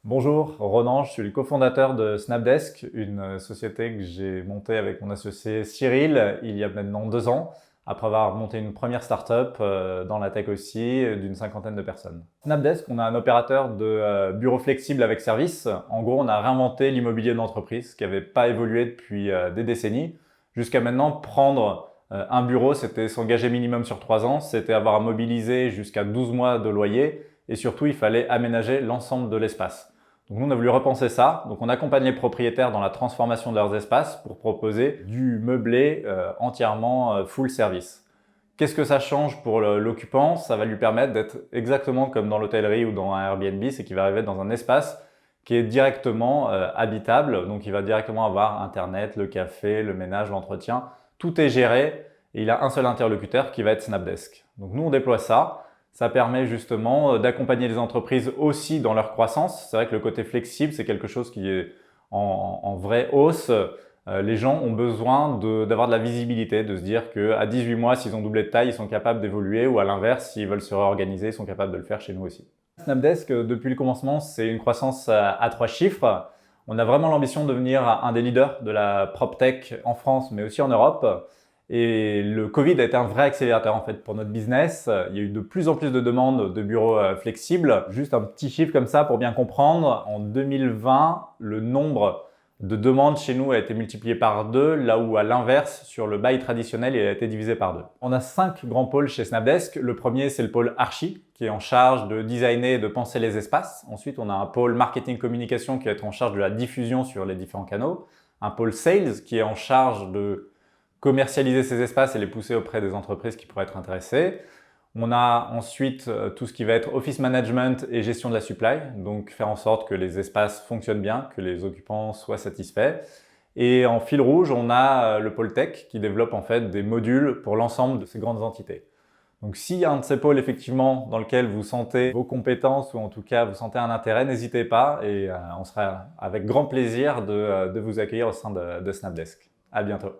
Bonjour, Ronan, je suis le cofondateur de Snapdesk, une société que j'ai montée avec mon associé Cyril il y a maintenant 2 ans, après avoir monté une première startup dans la tech aussi, d'une cinquantaine de personnes. Snapdesk, on a un opérateur de bureaux flexibles avec service. En gros, on a réinventé l'immobilier d'entreprise qui n'avait pas évolué depuis des décennies. Jusqu'à maintenant, prendre un bureau, c'était s'engager minimum sur 3 ans, c'était avoir à mobiliser jusqu'à 12 mois de loyer et surtout, il fallait aménager l'ensemble de l'espace. Donc nous, on a voulu repenser ça. Donc on accompagne les propriétaires dans la transformation de leurs espaces pour proposer du meublé entièrement full service. Qu'est-ce que ça change pour l'occupant? Ça va lui permettre d'être exactement comme dans l'hôtellerie ou dans un Airbnb, c'est qu'il va arriver dans un espace qui est directement habitable. Donc il va directement avoir Internet, le café, le ménage, l'entretien. Tout est géré et il a un seul interlocuteur qui va être Snapdesk. Donc nous, on déploie ça. Ça permet justement d'accompagner les entreprises aussi dans leur croissance. C'est vrai que le côté flexible, c'est quelque chose qui est en vraie hausse. Les gens ont besoin d'avoir de la visibilité, de se dire qu'à 18 mois, s'ils ont doublé de taille, ils sont capables d'évoluer, ou à l'inverse, s'ils veulent se réorganiser, ils sont capables de le faire chez nous aussi. Snapdesk, depuis le commencement, c'est une croissance à 3 chiffres. On a vraiment l'ambition de devenir un des leaders de la PropTech en France, mais aussi en Europe. Et le Covid a été un vrai accélérateur en fait pour notre business. Il y a eu de plus en plus de demandes de bureaux flexibles. Juste un petit chiffre comme ça pour bien comprendre. En 2020, le nombre de demandes chez nous a été multiplié par 2, là où à l'inverse, sur le bail traditionnel, il a été divisé par 2. On a 5 grands pôles chez Snapdesk. Le premier, c'est le pôle archi, qui est en charge de designer et de penser les espaces. Ensuite, on a un pôle marketing communication qui va être en charge de la diffusion sur les différents canaux. Un pôle sales qui est en charge de commercialiser ces espaces et les pousser auprès des entreprises qui pourraient être intéressées. On a ensuite tout ce qui va être office management et gestion de la supply, donc faire en sorte que les espaces fonctionnent bien, que les occupants soient satisfaits. Et en fil rouge, on a le pôle tech qui développe en fait des modules pour l'ensemble de ces grandes entités. Donc s'il y a un de ces pôles effectivement dans lequel vous sentez vos compétences ou en tout cas vous sentez un intérêt, n'hésitez pas et on sera avec grand plaisir de vous accueillir au sein de Snapdesk. À bientôt.